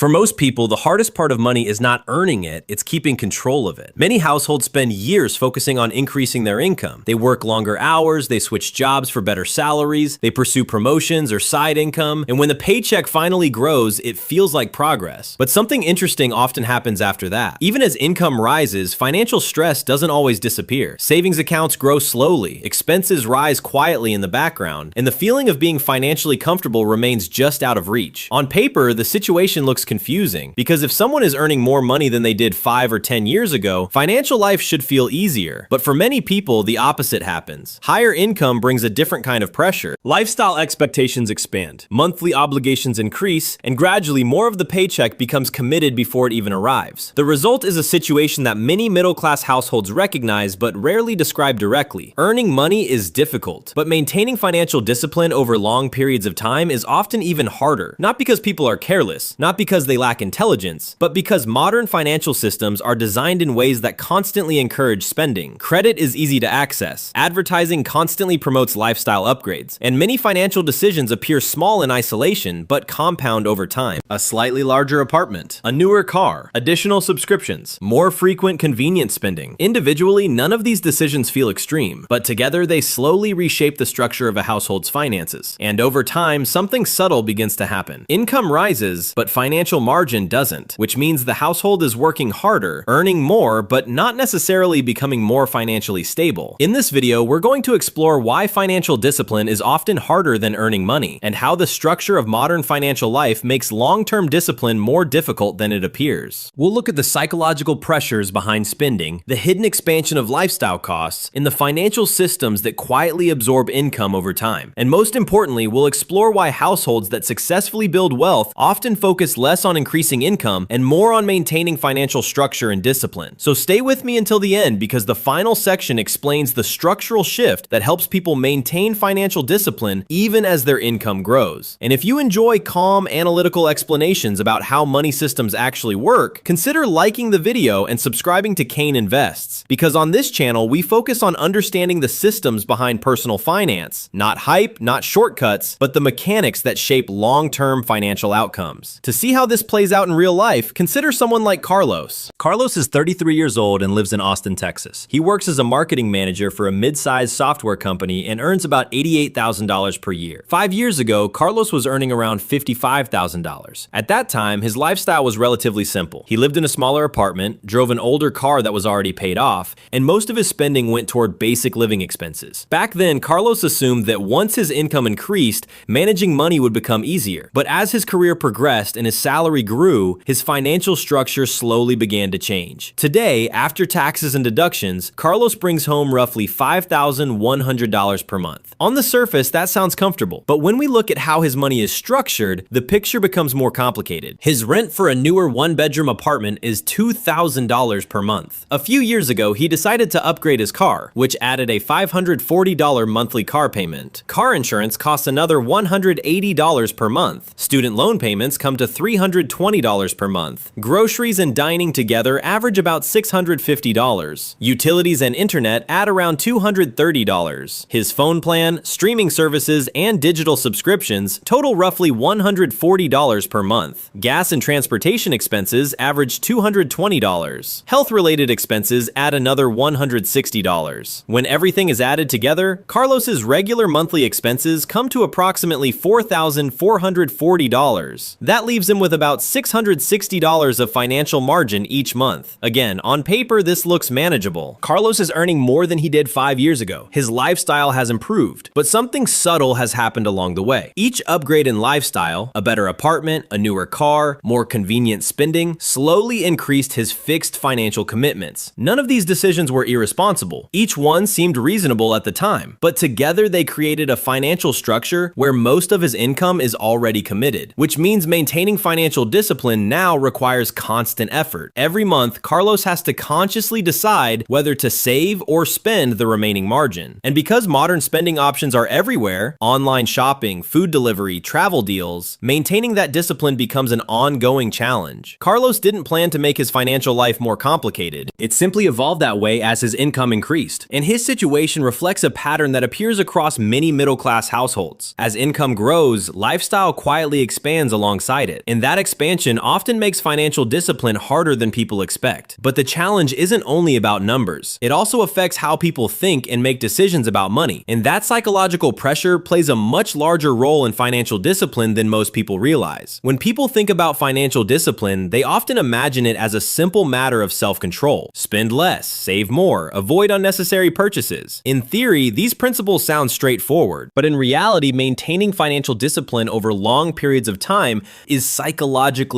For most people, the hardest part of money is not earning it, it's keeping control of it. Many households spend years focusing on increasing their income. They work longer hours, they switch jobs for better salaries, they pursue promotions or side income, and when the paycheck finally grows, it feels like progress. But something interesting often happens after that. Even as income rises, financial stress doesn't always disappear. Savings accounts grow slowly, expenses rise quietly in the background, and the feeling of being financially comfortable remains just out of reach. On paper, the situation looks confusing, because if someone is earning more money than they did 5 or 10 years ago, financial life should feel easier. But for many people, the opposite happens. Higher income brings a different kind of pressure. Lifestyle expectations expand, monthly obligations increase, and gradually more of the paycheck becomes committed before it even arrives. The result is a situation that many middle-class households recognize but rarely describe directly. Earning money is difficult, but maintaining financial discipline over long periods of time is often even harder. Not because people are careless, not because they lack intelligence, but because modern financial systems are designed in ways that constantly encourage spending. Credit is easy to access, advertising constantly promotes lifestyle upgrades, and many financial decisions appear small in isolation but compound over time. A slightly larger apartment, a newer car, additional subscriptions, more frequent convenience spending. Individually, none of these decisions feel extreme, but together they slowly reshape the structure of a household's finances. And over time, something subtle begins to happen. Income rises, but financial margin doesn't, which means the household is working harder, earning more, but not necessarily becoming more financially stable. In this video, we're going to explore why financial discipline is often harder than earning money, and how the structure of modern financial life makes long-term discipline more difficult than it appears. We'll look at the psychological pressures behind spending, the hidden expansion of lifestyle costs, and the financial systems that quietly absorb income over time. And most importantly, we'll explore why households that successfully build wealth often focus less on increasing income and more on maintaining financial structure and discipline. So stay with me until the end, because the final section explains the structural shift that helps people maintain financial discipline even as their income grows. And if you enjoy calm, analytical explanations about how money systems actually work, consider liking the video and subscribing to Kane Invests, because on this channel we focus on understanding the systems behind personal finance, not hype, not shortcuts, but the mechanics that shape long-term financial outcomes. To see how this plays out in real life, consider someone like Carlos. Carlos is 33 years old and lives in Austin, Texas. He works as a marketing manager for a mid-sized software company and earns about $88,000 per year. 5 years ago, Carlos was earning around $55,000. At that time, his lifestyle was relatively simple. He lived in a smaller apartment, drove an older car that was already paid off, and most of his spending went toward basic living expenses. Back then, Carlos assumed that once his income increased, managing money would become easier. But as his career progressed and his salary grew, his financial structure slowly began to change. Today, after taxes and deductions, Carlos brings home roughly $5,100 per month. On the surface, that sounds comfortable, but when we look at how his money is structured, the picture becomes more complicated. His rent for a newer one-bedroom apartment is $2,000 per month. A few years ago, he decided to upgrade his car, which added a $540 monthly car payment. Car insurance costs another $180 per month. Student loan payments come to $320 per month. Groceries and dining together average about $650. Utilities and internet add around $230. His phone plan, streaming services, and digital subscriptions total roughly $140 per month. Gas and transportation expenses average $220. Health-related expenses add another $160. When everything is added together, Carlos's regular monthly expenses come to approximately $4,440. That leaves him with about $660 of financial margin each month. Again, on paper, this looks manageable. Carlos is earning more than he did 5 years ago. His lifestyle has improved, but something subtle has happened along the way. Each upgrade in lifestyle, a better apartment, a newer car, more convenient spending, slowly increased his fixed financial commitments. None of these decisions were irresponsible. Each one seemed reasonable at the time, but together they created a financial structure where most of his income is already committed, which means maintaining financial discipline now requires constant effort. Every month, Carlos has to consciously decide whether to save or spend the remaining margin. And because modern spending options are everywhere, online shopping, food delivery, travel deals, maintaining that discipline becomes an ongoing challenge. Carlos didn't plan to make his financial life more complicated. It simply evolved that way as his income increased. And his situation reflects a pattern that appears across many middle-class households. As income grows, lifestyle quietly expands alongside it. And that That expansion often makes financial discipline harder than people expect. But the challenge isn't only about numbers. It also affects how people think and make decisions about money. And that psychological pressure plays a much larger role in financial discipline than most people realize. When people think about financial discipline, they often imagine it as a simple matter of self-control. Spend less, save more, avoid unnecessary purchases. In theory, these principles sound straightforward, but in reality, maintaining financial discipline over long periods of time is psychologically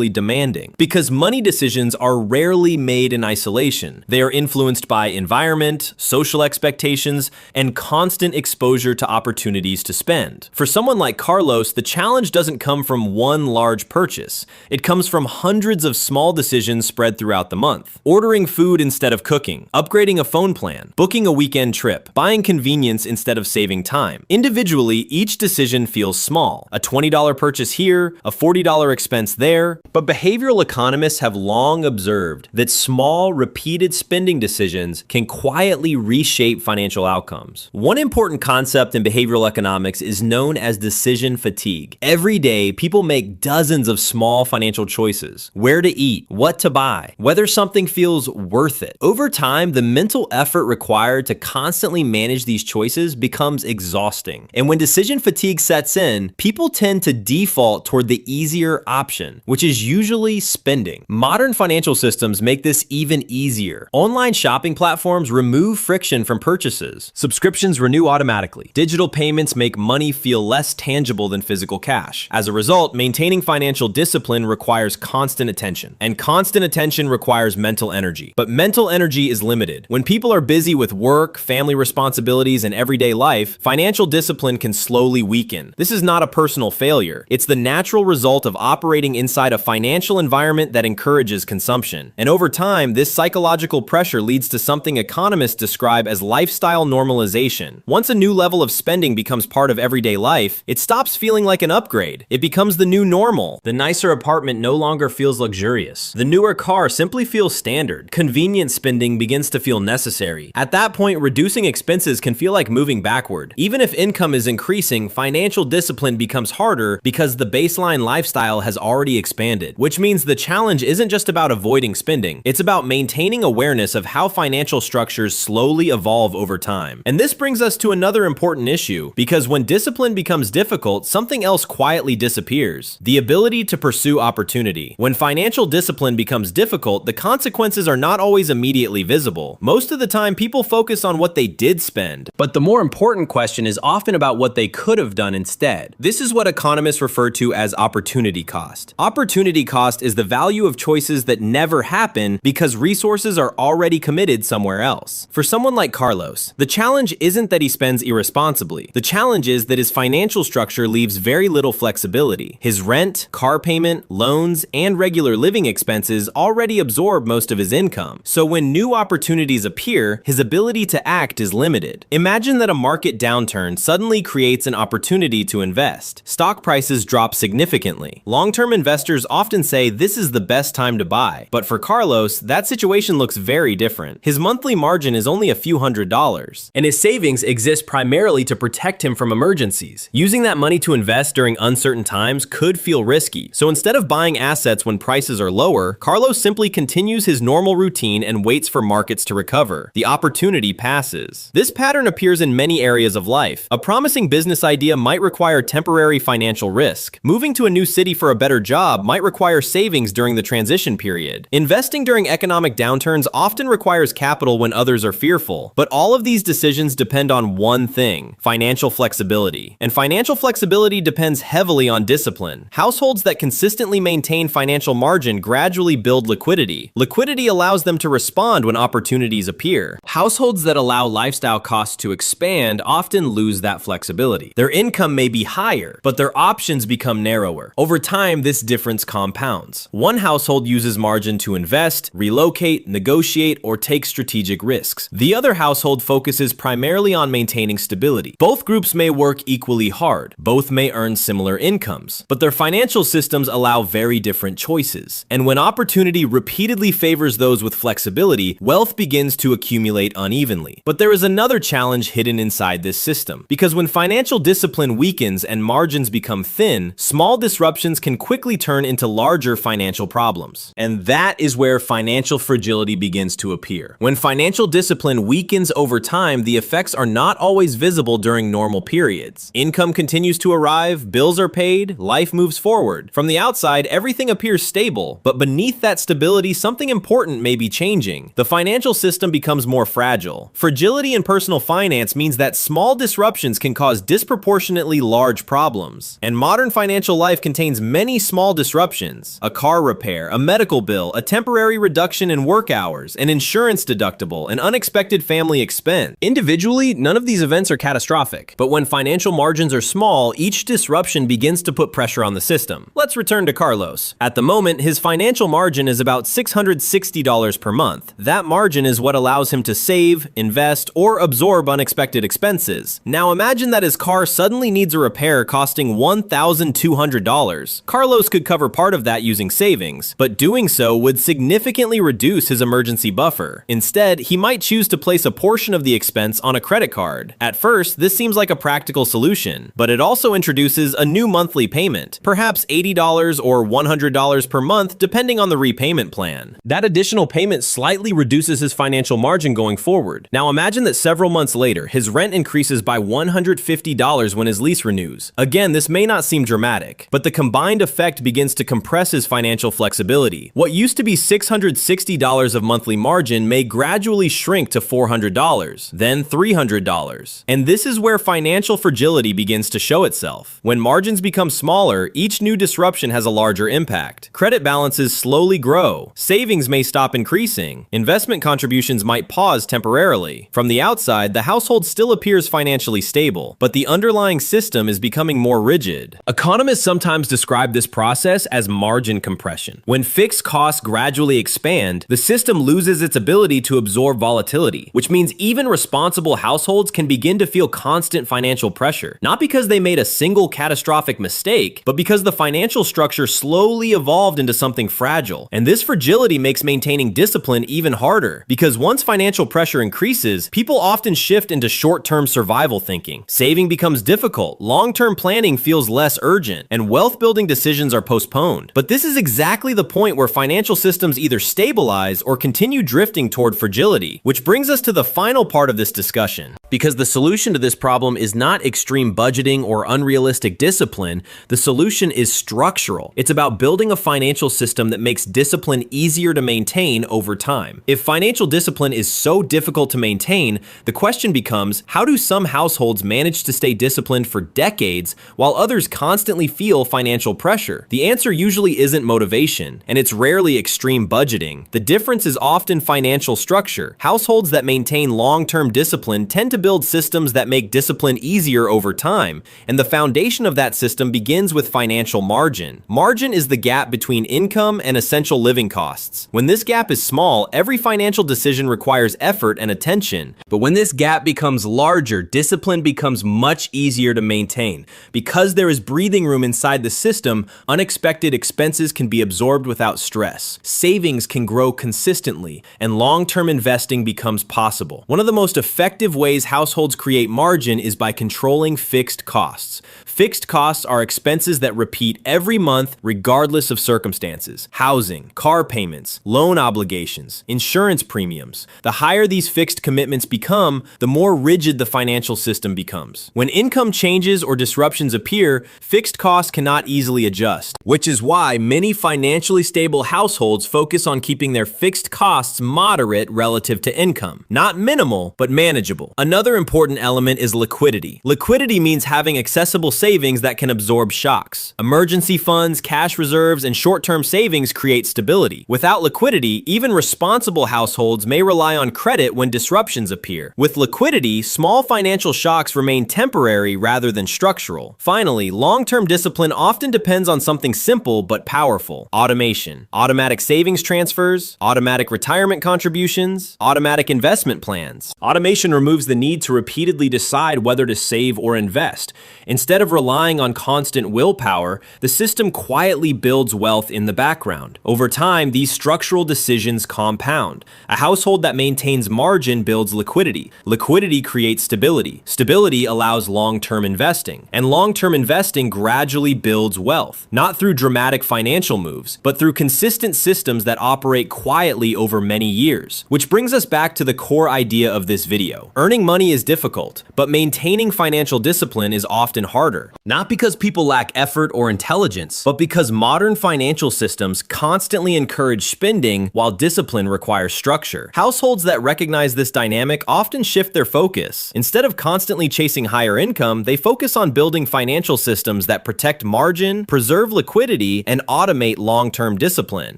demanding because money decisions are rarely made in isolation. They are influenced by environment, social expectations, and constant exposure to opportunities to spend. For someone like Carlos, the challenge doesn't come from one large purchase. It comes from hundreds of small decisions spread throughout the month. Ordering food instead of cooking, upgrading a phone plan, booking a weekend trip, buying convenience instead of saving time. Individually, each decision feels small. A $20 purchase here, a $40 expense there. But behavioral economists have long observed that small, repeated spending decisions can quietly reshape financial outcomes. One important concept in behavioral economics is known as decision fatigue. Every day, people make dozens of small financial choices: where to eat, what to buy, whether something feels worth it. Over time, the mental effort required to constantly manage these choices becomes exhausting. And when decision fatigue sets in, people tend to default toward the easier option, which is usually spending. Modern financial systems make this even easier. Online shopping platforms remove friction from purchases. Subscriptions renew automatically. Digital payments make money feel less tangible than physical cash. As a result, maintaining financial discipline requires constant attention, and constant attention requires mental energy. But mental energy is limited. When people are busy with work, family responsibilities, and everyday life, financial discipline can slowly weaken. This is not a personal failure. It's the natural result of operating inside a financial environment that encourages consumption. And over time, this psychological pressure leads to something economists describe as lifestyle normalization. Once a new level of spending becomes part of everyday life, it stops feeling like an upgrade. It becomes the new normal. The nicer apartment no longer feels luxurious. The newer car simply feels standard. Convenience spending begins to feel necessary. At that point, reducing expenses can feel like moving backward. Even if income is increasing, financial discipline becomes harder because the baseline lifestyle has already expanded, which means the challenge isn't just about avoiding spending. It's about maintaining awareness of how financial structures slowly evolve over time. And this brings us to another important issue, because when discipline becomes difficult, something else quietly disappears: the ability to pursue opportunity. When financial discipline becomes difficult, the consequences are not always immediately visible. Most of the time, people focus on what they did spend, but the more important question is often about what they could have done instead. This is what economists refer to as opportunity cost. Opportunity cost is the value of choices that never happen because resources are already committed somewhere else. For someone like Carlos, the challenge isn't that he spends irresponsibly. The challenge is that his financial structure leaves very little flexibility. His rent, car payment, loans, and regular living expenses already absorb most of his income. So when new opportunities appear, his ability to act is limited. Imagine that a market downturn suddenly creates an opportunity to invest. Stock prices drop significantly. Long-term investors often say this is the best time to buy. But for Carlos, that situation looks very different. His monthly margin is only a few $100s, and his savings exist primarily to protect him from emergencies. Using that money to invest during uncertain times could feel risky. So instead of buying assets when prices are lower, Carlos simply continues his normal routine and waits for markets to recover. The opportunity passes. This pattern appears in many areas of life. A promising business idea might require temporary financial risk. Moving to a new city for a better job might require savings during the transition period. Investing during economic downturns often requires capital when others are fearful. But all of these decisions depend on one thing: financial flexibility. And financial flexibility depends heavily on discipline. Households that consistently maintain financial margin gradually build liquidity. Liquidity allows them to respond when opportunities appear. Households that allow lifestyle costs to expand often lose that flexibility. Their income may be higher, but their options become narrower. Over time, this difference compounds. One household uses margin to invest, relocate, negotiate, or take strategic risks. The other household focuses primarily on maintaining stability. Both groups may work equally hard. Both may earn similar incomes, but their financial systems allow very different choices. And when opportunity repeatedly favors those with flexibility, wealth begins to accumulate unevenly. But there is another challenge hidden inside this system, because when financial discipline weakens and margins become thin, small disruptions can quickly quickly turn into larger financial problems. And that is where financial fragility begins to appear. When financial discipline weakens over time, the effects are not always visible during normal periods. Income continues to arrive, bills are paid, life moves forward. From the outside, everything appears stable, but beneath that stability, something important may be changing. The financial system becomes more fragile. Fragility in personal finance means that small disruptions can cause disproportionately large problems. And modern financial life contains many small disruptions: a car repair, a medical bill, a temporary reduction in work hours, an insurance deductible, an unexpected family expense. Individually, none of these events are catastrophic, but when financial margins are small, each disruption begins to put pressure on the system. Let's return to Carlos. At the moment, his financial margin is about $660 per month. That margin is what allows him to save, invest, or absorb unexpected expenses. Now imagine that his car suddenly needs a repair costing $1,200. Carlos could cover part of that using savings, but doing so would significantly reduce his emergency buffer. Instead, he might choose to place a portion of the expense on a credit card. At first, this seems like a practical solution, but it also introduces a new monthly payment, perhaps $80 or $100 per month depending on the repayment plan. That additional payment slightly reduces his financial margin going forward. Now imagine that several months later, his rent increases by $150 when his lease renews. Again, this may not seem dramatic, but the combined effect begins to compress his financial flexibility. What used to be $660 of monthly margin may gradually shrink to $400, then $300. And this is where financial fragility begins to show itself. When margins become smaller, each new disruption has a larger impact. Credit balances slowly grow. Savings may stop increasing. Investment contributions might pause temporarily. From the outside, the household still appears financially stable, but the underlying system is becoming more rigid. Economists sometimes describe this process as margin compression. When fixed costs gradually expand, the system loses its ability to absorb volatility, which means even responsible households can begin to feel constant financial pressure, not because they made a single catastrophic mistake, but because the financial structure slowly evolved into something fragile. And this fragility makes maintaining discipline even harder, because once financial pressure increases, people often shift into short-term survival thinking. Saving becomes difficult, long-term planning feels less urgent, and wealth-building decisions are postponed. But this is exactly the point where financial systems either stabilize or continue drifting toward fragility, which brings us to the final part of this discussion. Because the solution to this problem is not extreme budgeting or unrealistic discipline, the solution is structural. It's about building a financial system that makes discipline easier to maintain over time. If financial discipline is so difficult to maintain, the question becomes, how do some households manage to stay disciplined for decades while others constantly feel financial pressure? The answer usually isn't motivation, and it's rarely extreme budgeting. The difference is often financial structure. Households that maintain long-term discipline tend to build systems that make discipline easier over time, and the foundation of that system begins with financial margin. Margin is the gap between income and essential living costs. When this gap is small, every financial decision requires effort and attention. But when this gap becomes larger, discipline becomes much easier to maintain. Because there is breathing room inside the system, unexpected expenses can be absorbed without stress. Savings can grow consistently, and long-term investing becomes possible. One of the most effective ways households create margin is by controlling fixed costs. Fixed costs are expenses that repeat every month regardless of circumstances. Housing, car payments, loan obligations, insurance premiums. The higher these fixed commitments become, the more rigid the financial system becomes. When income changes or disruptions appear, fixed costs cannot easily adjust, which is why many financially stable households focus on keeping their fixed costs moderate relative to income. Not minimal, but manageable. Another important element is liquidity. Liquidity means having accessible savings that can absorb shocks. Emergency funds, cash reserves, and short-term savings create stability. Without liquidity, even responsible households may rely on credit when disruptions appear. With liquidity, small financial shocks remain temporary rather than structural. Finally, long-term discipline often depends on something simple but powerful: automation. Automatic savings transfers, automatic retirement contributions, automatic investment plans. Automation removes the need to repeatedly decide whether to save or invest. Instead of relying on constant willpower, the system quietly builds wealth in the background. Over time, these structural decisions compound. A household that maintains margin builds liquidity. Liquidity creates stability. Stability allows long-term investing, and long-term investing gradually builds wealth. wealth, not through dramatic financial moves, but through consistent systems that operate quietly over many years. Which brings us back to the core idea of this video. Earning money is difficult, but maintaining financial discipline is often harder. Not because people lack effort or intelligence, but because modern financial systems constantly encourage spending while discipline requires structure. Households that recognize this dynamic often shift their focus. Instead of constantly chasing higher income, they focus on building financial systems that protect margin, preserve liquidity, and automate long-term discipline.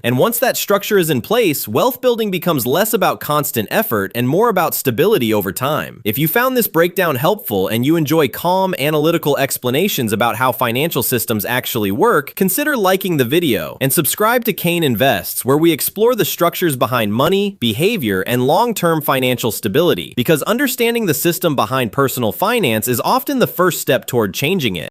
And once that structure is in place, wealth building becomes less about constant effort and more about stability over time. If you found this breakdown helpful and you enjoy calm, analytical explanations about how financial systems actually work, consider liking the video and subscribe to Kane Invests, where we explore the structures behind money, behavior, and long-term financial stability. Because understanding the system behind personal finance is often the first step toward changing it.